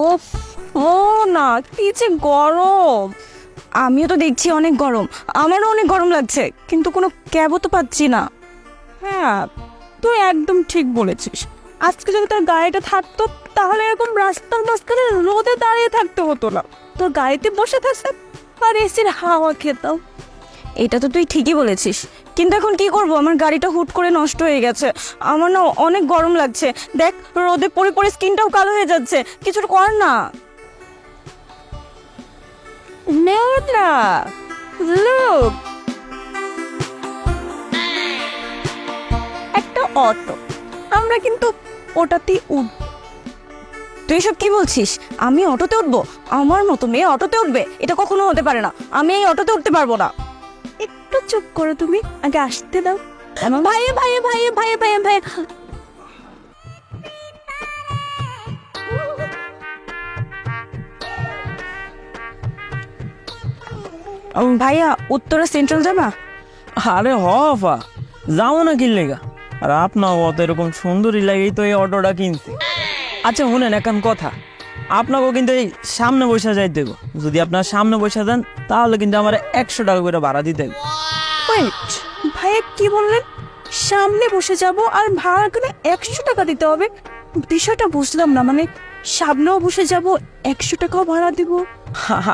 ওফ, ও না, কি যে গরম। আমিও তো দেখছি অনেক গরম, আমারও অনেক গরম লাগছে, কিন্তু কোনো ক্যাবও তো পাচ্ছি না। হ্যাঁ, তুই একদম ঠিক বলেছিস। আজকে যদি তোর গাড়িটা থাকতো তাহলে এরকম রাস্তার মাঝখানে রোদে দাঁড়িয়ে থাকতে হতো না, তোর গাড়িতে বসে থাকতাম আর এসির হাওয়া খেতাম। এটা তো তুই ঠিকই বলেছিস, কিন্তু এখন কি করব? আমার গাড়িটা হুট করে নষ্ট হয়ে গেছে, আমার না অনেক গরম লাগছে। দেখ, রোদে পড়ে পড়ে স্কিনটাও কালো হয়ে যাচ্ছে, কিছু কর না। মেয়েরা, লোক, একটা অটো, আমরা কিন্তু ওটাতেই উঠব। তুই সব কি বলছিস? আমি অটোতে উঠবো? আমার মতো মেয়ে অটোতে উঠবে? এটা কখনো হতে পারে না, আমি এই অটোতে উঠতে পারবো না। একটু চুপ করো, তুমি আগে আসতে দাও। এমন ভাইয়া ভাইয়া ভাইয়া ভাইয়া ভাইয়া ভাইয়া ভাইয়া, উত্তরা সেন্ট্রাল যাবা? আরে হফা, যাও না কি লেগা? আর আপনার অত এরকম সুন্দরী লাগেই তো এই অটোটা কিনছি। আচ্ছা শুনেন এখন কথা, আপনাকেও কিন্তু এই সামনে বসে যাইতে গো। যদি আপনার সামনে বসে দেন তাহলে কিন্তু আমার 100 টাকা করে ভাড়া দিতে হবে। ওয়েট, ভাইয়া কি বললেন? সামনে বসে যাব আর ভাড়া করে 100 টাকা দিতে হবে? বিষয়টা বুঝলাম না, মানে সামনেও বসে যাব, 100 টাকাও ভাড়া দিব?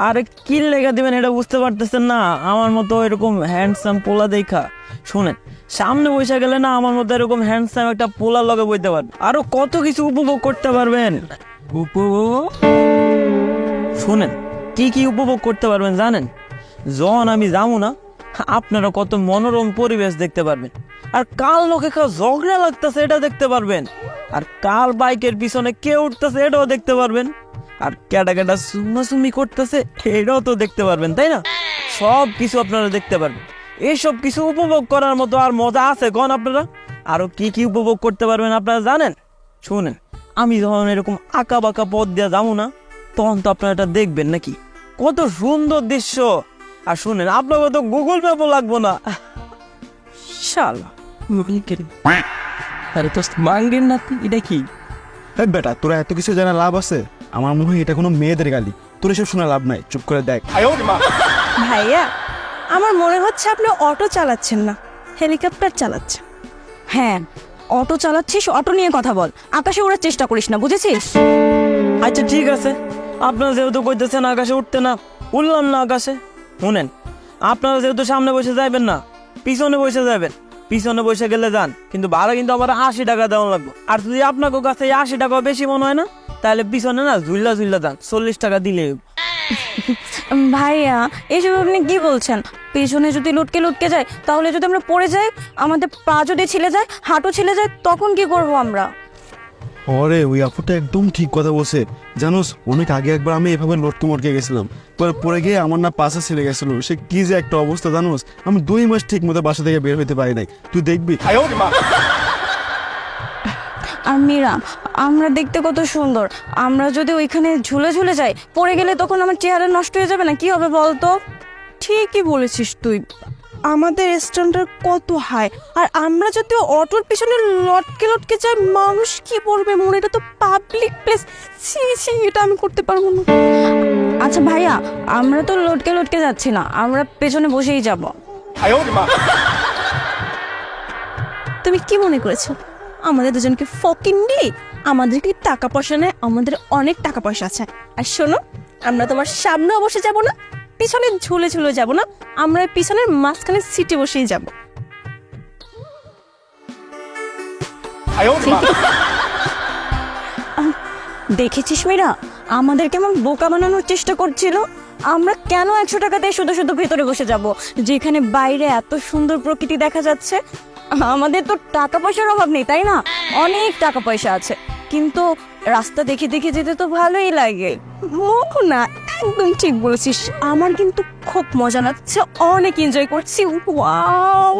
আরে কি লেগা দিবেন এটা বুঝতে পারতেছেন না? আমার মতো এরকম হ্যান্ডসাম পোলা দেখা শুনেন, সামনে বসে গেলে না আমার মতো এরকম হ্যান্ডসাম একটা পোলার লগে বইতে পারবেন, আরো কত কিছু উপভোগ করতে পারবেন। উপভোগ শুনেন, কি কি উপভোগ করতে পারবেন জানেন? যখন আমি যাবো না, আপনারা কত মনোরম পরিবেশ দেখতে পারবেন, আর কাল লোকে কেউ ঝগড়া লাগতেছে এটা দেখতে পারবেন, আর কাল বাইকের পিছনে কে উঠতেছে এটাও দেখতে পারবেন, আর কেটা কেটা সুমাসুমি করতেছে এটাও তো দেখতে পারবেন, তাই না? সব কিছু আপনারা দেখতে পারবেন। এইসব কিছু উপভোগ করার মতো আর মজা আছে কোন আপনারা? আরো কি কি উপভোগ করতে পারবেন আপনারা জানেন? শুনেন, আমি যখন এরকম আঁকা বাঁকা পথ দিয়ে যাবো না, তখন তো আপনারা এটা দেখবেন নাকি কত সুন্দর দৃশ্য। আর শুনেন, আপনাকে তো গুগল ম্যাপও লাগবো না। শালা আরে তো মাঙ্গের না, এটা কি? এই বেটা, তোরা এত কিছু জানা লাভ আছে? আমার মনে হয় এটা কোনো মেয়েদের গালি। তোর এসব শোনা লাভ নাই, চুপ করে দেখ। ভাইয়া, আমার মনে হচ্ছে আপনি অটো চালাচ্ছেন না, হেলিকপ্টার চালাচ্ছেন। হ্যাঁ, অটো চালাচ্ছিস, অটো নিয়ে কথা বল, আকাশে ওড়ার চেষ্টা করিস না, বুঝেছিস? আচ্ছা ঠিক আছে, আপনারা যেহেতু কইতেছেন আকাশে উঠতে, না উঠলাম না আকাশে। শুনেন, আপনারা যেহেতু সামনে বসে যাবেন না, পিছনে বসে যাবেন। পিছনে বসে গেলে যান, কিন্তু ভাড়া কিন্তু আমার 80 টাকা দেওয়া লাগবে। আর যদি আপনাকে কাছে 80 টাকা বেশি মনে হয় না, তাহলে পিছনে না ঝুল্লা ঝুল্লা যান, 40 টাকা দিলে। ভাইয়া, এসব আপনি কি বলছেন? পেছনে যদি লুটকে লুটকে যায়, তাহলে যদি আমরা পড়ে যাই, আমাদের পা যদি ছিলে যায়, হাঁটু ছিলে যায়, তখন কি করব আমরা? আরে ওই আপুটা একদম ঠিক কথা বলছে। জানোস, অনেক আগে একবার আমি এভাবে লটকে মটকে গেছিলাম, পরে গিয়ে আমার না পাশে ছেড়ে গেছিল। সে কি যে একটা অবস্থা জানোস, আমি 2 মাস ঠিক মতো বাসা থেকে বের হইতে পারি নাই। তুই দেখবি। আর মীরা, আমরা দেখতে কত সুন্দর, আমরা যদি ওইখানে ঝুলে ঝুলে যাই, পড়ে গেলে তখন আমার চেহারা নষ্ট হয়ে যাবে না? কি হবে বলতো? ঠিকই বলেছিস তুই, আমাদের স্ট্যান্ডার্ড কত হাই, আর আমরা যদি অটোর পিছনে লটকে লটকে যাই, মানুষ কি বলবে? মনে, এটা তো পাবলিক প্লেস। ছি ছি, এটা আমি করতে পারবো না। আচ্ছা ভাইয়া, আমরা তো লটকে লটকে যাচ্ছি না, আমরা পেছনে বসেই যাব। তুমি কি মনে করেছো আমাদের দুজনকে ফকিন্ডি? আমাদেরকে টাকা পয়সা নেই, আমাদের অনেক টাকা পয়সা আছে। আর শোনো, আমরা তোমার সামনেও বসে যাব না, পিছনে ঝুলে ঝুলে যাব না, আমরা পিছনের মাঝখানে সিটে বসেই যাব। দেখেছিস মীরা, আমাদের কেমন বোকা বানানোর চেষ্টা করছিল? আমরা কেন 100 টাকাতে শুধু শুধু ভেতরে বসে যাব, যেখানে বাইরে এত সুন্দর প্রকৃতি দেখা যাচ্ছে? আমাদের তো টাকা পয়সার অভাব নেই, তাই না? অনেক টাকা পয়সা আছে, কিন্তু রাস্তা দেখে দেখে যেতে তো ভালোই লাগে। না, একদম ঠিক বলেছিস, আমার কিন্তু খুব মজা লাগছে, অনেক এনজয় করছি। ওয়াও।